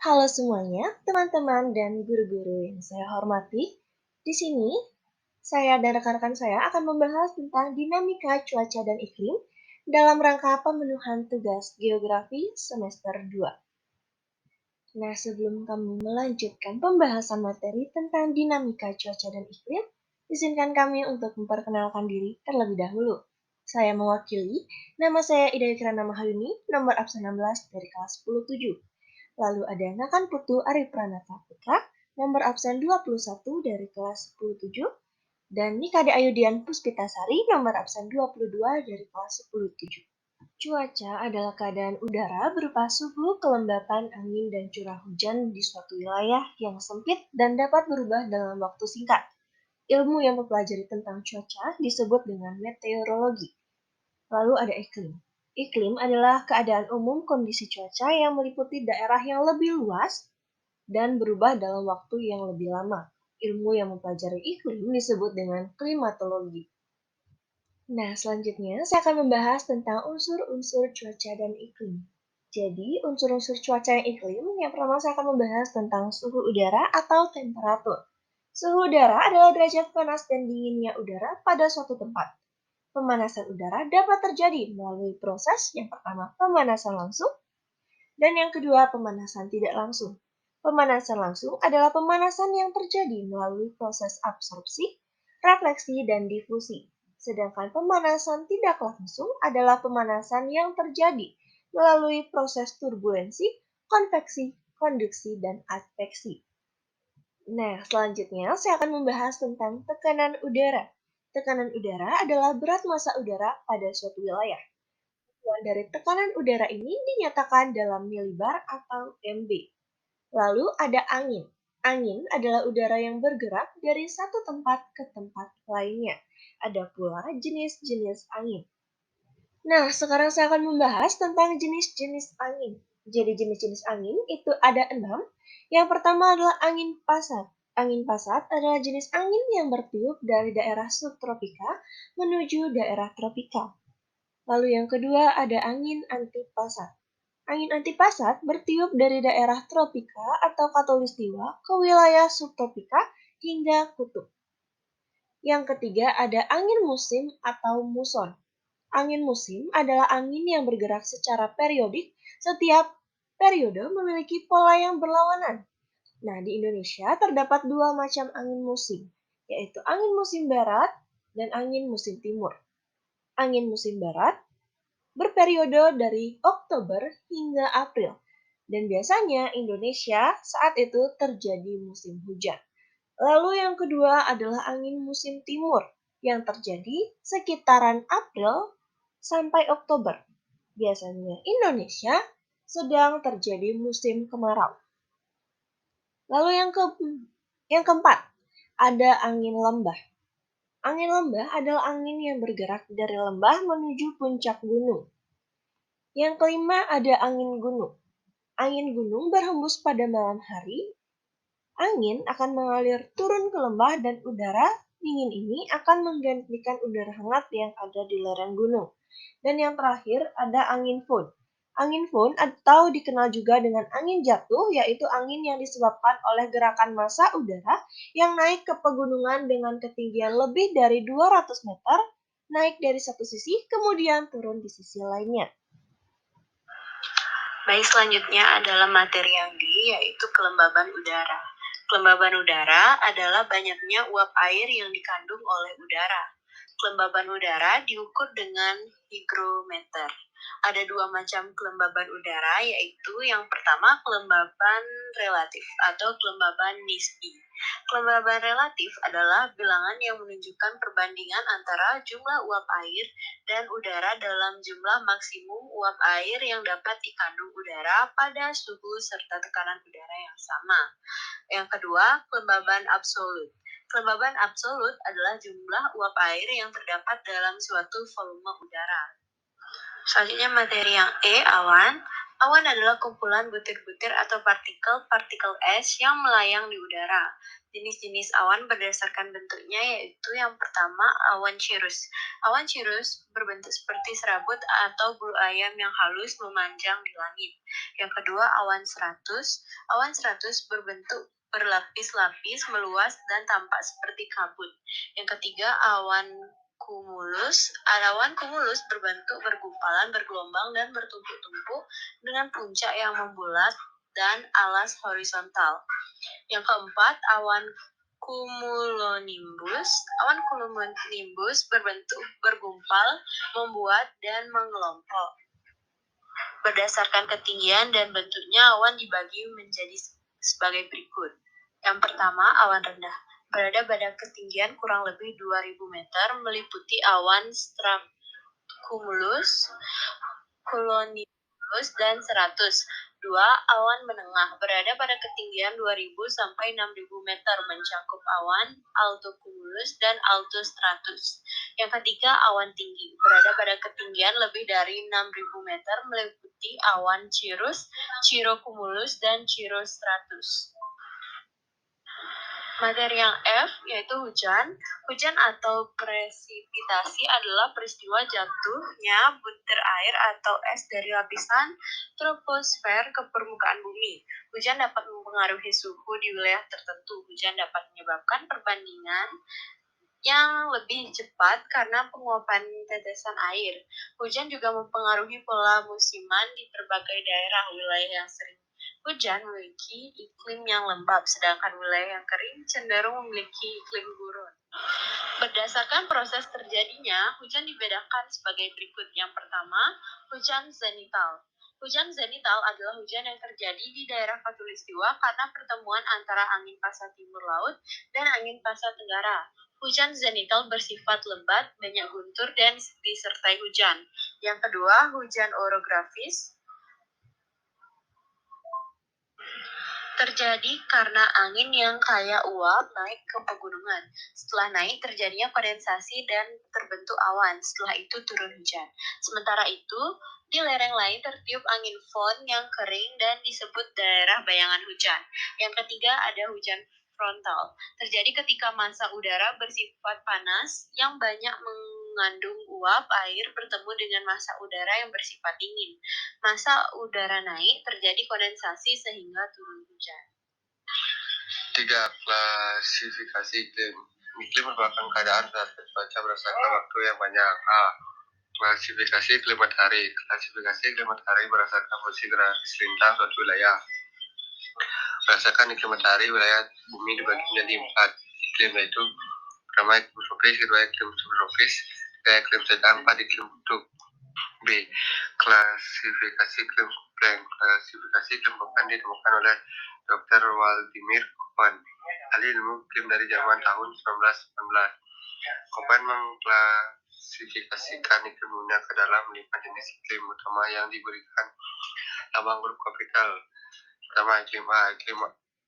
Halo semuanya, teman-teman dan guru-guru yang saya hormati. Di sini, saya dan rekan-rekan saya akan membahas tentang dinamika cuaca dan iklim dalam rangka pemenuhan tugas geografi semester 2. Nah, sebelum kami melanjutkan pembahasan materi tentang dinamika cuaca dan iklim, izinkan kami untuk memperkenalkan diri terlebih dahulu. Saya mewakili, nama saya Ida Kirana Mahayuni, nomor absen 16 dari kelas 107. Lalu ada Nakan Putu Arif Pranata Putra, nomor absen 21 dari kelas 107, dan Nikade Ayudian Puspitasari, nomor absen 22 dari kelas 107. Cuaca adalah keadaan udara berupa suhu, kelembapan, angin, dan curah hujan di suatu wilayah yang sempit dan dapat berubah dalam waktu singkat. Ilmu yang mempelajari tentang cuaca disebut dengan meteorologi. Lalu ada iklim. Iklim adalah keadaan umum kondisi cuaca yang meliputi daerah yang lebih luas dan berubah dalam waktu yang lebih lama. Ilmu yang mempelajari iklim disebut dengan klimatologi. Nah, selanjutnya saya akan membahas tentang unsur-unsur cuaca dan iklim. Jadi, unsur-unsur cuaca dan iklim, yang pertama saya akan membahas tentang suhu udara atau temperatur. Suhu udara adalah derajat panas dan dinginnya udara pada suatu tempat. Pemanasan udara dapat terjadi melalui proses yang pertama pemanasan langsung dan yang kedua pemanasan tidak langsung. Pemanasan langsung adalah pemanasan yang terjadi melalui proses absorpsi, refleksi, dan difusi. Sedangkan pemanasan tidak langsung adalah pemanasan yang terjadi melalui proses turbulensi, konveksi, konduksi, dan adveksi. Nah, selanjutnya saya akan membahas tentang tekanan udara. Tekanan udara adalah berat massa udara pada suatu wilayah. Dari tekanan udara ini dinyatakan dalam milibar atau MB. Lalu ada angin. Angin adalah udara yang bergerak dari satu tempat ke tempat lainnya. Ada pula jenis-jenis angin. Nah, sekarang saya akan membahas tentang jenis-jenis angin. Jadi jenis-jenis angin itu ada 6. Yang pertama adalah angin pasat. Angin pasat adalah jenis angin yang bertiup dari daerah subtropika menuju daerah tropika. Lalu yang kedua ada angin antipasat. Angin antipasat bertiup dari daerah tropika atau khatulistiwa ke wilayah subtropika hingga kutub. Yang ketiga ada angin musim atau muson. Angin musim adalah angin yang bergerak secara periodik. Setiap periode memiliki pola yang berlawanan. Nah, di Indonesia terdapat dua macam angin musim, yaitu angin musim barat dan angin musim timur. Angin musim barat berperiode dari Oktober hingga April, dan biasanya Indonesia saat itu terjadi musim hujan. Lalu yang kedua adalah angin musim timur yang terjadi sekitaran April sampai Oktober. Biasanya Indonesia sedang terjadi musim kemarau. Lalu yang keempat, ada angin lembah. Angin lembah adalah angin yang bergerak dari lembah menuju puncak gunung. Yang kelima ada angin gunung. Angin gunung berhembus pada malam hari. Angin akan mengalir turun ke lembah dan udara dingin ini akan menggantikan udara hangat yang ada di lereng gunung. Dan yang terakhir ada angin fohn. Angin fohn atau dikenal juga dengan angin jatuh, yaitu angin yang disebabkan oleh gerakan massa udara yang naik ke pegunungan dengan ketinggian lebih dari 200 meter, naik dari satu sisi, kemudian turun di sisi lainnya. Baik, selanjutnya adalah materi yang D, yaitu kelembaban udara. Kelembaban udara adalah banyaknya uap air yang dikandung oleh udara. Kelembaban udara diukur dengan hygrometer. Ada dua macam kelembaban udara, yaitu yang pertama kelembaban relatif atau kelembaban nisbi. Kelembaban relatif adalah bilangan yang menunjukkan perbandingan antara jumlah uap air dan udara dalam jumlah maksimum uap air yang dapat dikandung udara pada suhu serta tekanan udara yang sama. Yang kedua, kelembaban absolut. Kelembaban absolut adalah jumlah uap air yang terdapat dalam suatu volume udara. Selanjutnya materi yang E, awan. Awan adalah kumpulan butir-butir atau partikel-partikel es yang melayang di udara. Jenis-jenis awan berdasarkan bentuknya yaitu yang pertama awan cirrus. Awan cirrus berbentuk seperti serabut atau bulu ayam yang halus memanjang di langit. Yang kedua awan stratus. Awan stratus berbentuk berlapis-lapis, meluas, dan tampak seperti kabut. Yang ketiga awan cumulus. Awan cumulus berbentuk bergumpalan, bergelombang, dan bertumpuk-tumpuk dengan puncak yang membulat dan alas horizontal. Yang keempat, awan cumulonimbus. Awan cumulonimbus berbentuk bergumpal, membuat, dan mengelompok. Berdasarkan ketinggian dan bentuknya, awan dibagi menjadi sebagai berikut. Yang pertama, awan rendah. Berada pada ketinggian kurang lebih 2000 meter, meliputi awan stratocumulus, cumulonimbus, dan 100. Dua, awan menengah. Berada pada ketinggian 2000 sampai 6000 meter, mencakup awan altocumulus dan altostratus. Yang ketiga, awan tinggi. Berada pada ketinggian lebih dari 6000 meter, meliputi awan cirrus, cirrocumulus, dan cirrostratus. Materi yang F, yaitu hujan. Hujan atau presipitasi adalah peristiwa jatuhnya butir air atau es dari lapisan troposfer ke permukaan bumi. Hujan dapat mempengaruhi suhu di wilayah tertentu. Hujan dapat menyebabkan perbandingan yang lebih cepat karena penguapan tetesan air. Hujan juga mempengaruhi pola musiman di berbagai daerah. Wilayah yang sering hujan memiliki iklim yang lembab, sedangkan wilayah yang kering cenderung memiliki iklim gurun. Berdasarkan proses terjadinya, hujan dibedakan sebagai berikut. Yang pertama, hujan zenital. Hujan zenital adalah hujan yang terjadi di daerah khatulistiwa karena pertemuan antara angin pasat timur laut dan angin pasat tenggara. Hujan zenital bersifat lebat, banyak guntur, dan disertai hujan. Yang kedua, hujan orografis. Terjadi karena angin yang kaya uap naik ke pegunungan. Setelah naik, terjadinya kondensasi dan terbentuk awan. Setelah itu turun hujan. Sementara itu, di lereng lain tertiup angin fon yang kering dan disebut daerah bayangan hujan. Yang ketiga ada hujan frontal. Terjadi ketika massa udara bersifat panas yang banyak mengandung uap air bertemu dengan massa udara yang bersifat dingin. Massa udara naik, terjadi kondensasi sehingga turun hujan. 3. Klasifikasi iklim. Iklim merupakan keadaan saat cuaca berdasarkan waktu yang banyak. A. Klasifikasi iklim matahari. Klasifikasi iklim matahari berdasarkan posisi geografis lintang suatu wilayah. Berdasarkan iklim matahari, wilayah bumi dibagi menjadi 4 iklim, yaitu pertama iklim tropis, kedua iklim subtropis, ketiga iklim sedang, 4 iklim kutub. B. Klasifikasi iklim Köppen. Klasifikasi iklim Köppen ditemukan oleh Dr. Waldimir Köppen, ahli ilmu iklim dari zaman tahun 1919. Köppen mengklasifikasikan iklim dunia ke dalam 5 jenis iklim utama yang diberikan lambang huruf kapital. Pertama, iklim A. Iklim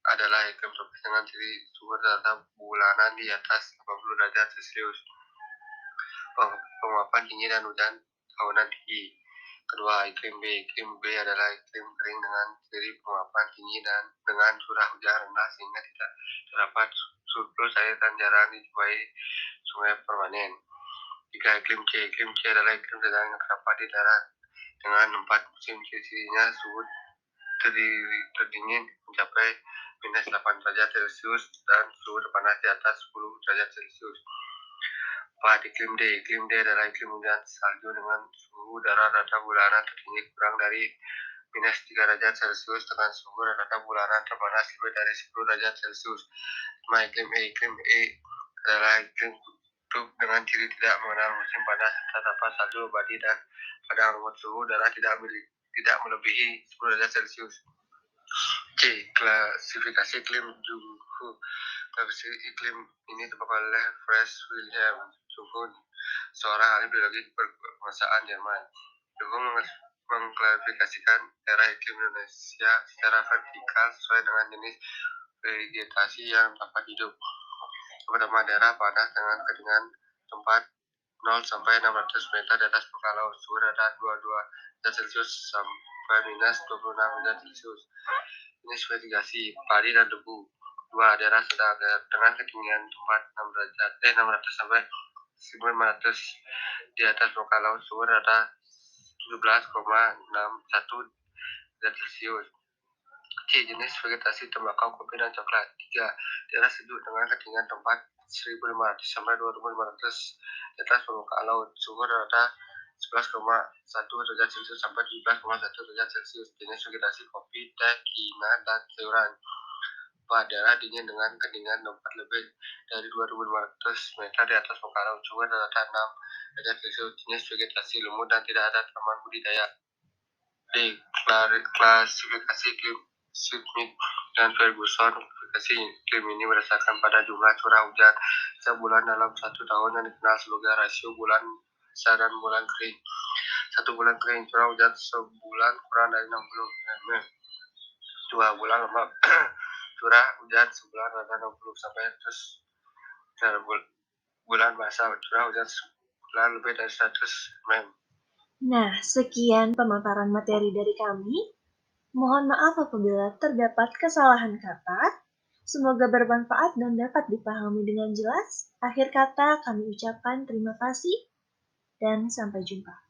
adalah iklim tropis dengan ciri suhu rata bulanan di atas 80 derajat Celcius, penguapan tinggi dan hujan tahunan tinggi. Kedua, iklim B. Iklim B adalah iklim kering dengan ciri penguapan tinggi dan dengan curah hujan rendah sehingga tidak terdapat surplus air dan jarang dijumpai sungai permanen. Tiga, iklim C. Iklim C adalah iklim sedang yang terdapat di darat dengan 4 musim. Ciri-cirinya suhu terdingin mencapai minus 8 derajat Celcius dan suhu terpanas di atas 10 derajat Celcius. 4. Iklim D. Iklim D adalah iklim hujan salju dengan suhu udara rata bulanan tertinggi kurang dari minus 3 derajat Celcius dengan suhu rata bulanan terpanas lebih dari 10 derajat Celcius. 5. Iklim E. Iklim E adalah iklim kutub dengan ciri tidak mengenal musim panas serta dapat salju abadi dan padang rumput. Suhu udara tidak melebihi 10 derajat Celcius. C. Klasifikasi iklim Juhu. Klasifikasi iklim ini dibawa oleh Franz Wilhelm Juhu, seorang ahli biologi berkebangsaan Jerman. Juhu mengklasifikasikan daerah iklim Indonesia secara vertikal sesuai dengan jenis vegetasi yang dapat hidup. Pertama, daerah panas dengan kekeringan tempat 0 sampai 600 meter di atas permukaan laut. Suhu rendah 22 derajat Celcius sampai minus 26 derajat Celcius. Jenis mitigasi, padi dan debu. 2. Daerah sedang dengan ketinggian tempat 600 sampai 1500 di atas permukaan laut. Suhu rendah 17,61 derajat Celcius. C. Jenis vegetasi tembakau, kopi, dan coklat. 3. Daerah sejuk dengan ketinggian tempat 1500 sampai 2500 di atas permukaan laut. Suhu rata 11,1 derajat Celcius sampai 17,1 derajat Celcius. Jenis vegetasi kopi, teh, kina, dan sayuran. 4. Daerah dingin dengan ketinggian tempat lebih dari 2500 meter di atas permukaan laut. Suhu rata 6 derajat Celcius. Jenis vegetasi lumut dan tidak ada tanaman budidaya. D. Klasifikasi iklim Smith dan Ferguson. Klasifikasi iklim ini berdasarkan pada jumlah curah hujan setiap bulan dalam satu tahun yang dikenal sebagai rasio bulan basah dan bulan kering. Satu bulan kering, curah hujan sebulan kurang dari 60 mm. 2 bulan lembab, curah hujan sebulan rata 60 sampai 100 bulan basah, curah hujan sebulan lebih dari 100 mm. Nah, sekian pemaparan materi dari kami. Mohon maaf apabila terdapat kesalahan kata. Semoga bermanfaat dan dapat dipahami dengan jelas. Akhir kata kami ucapkan terima kasih dan sampai jumpa.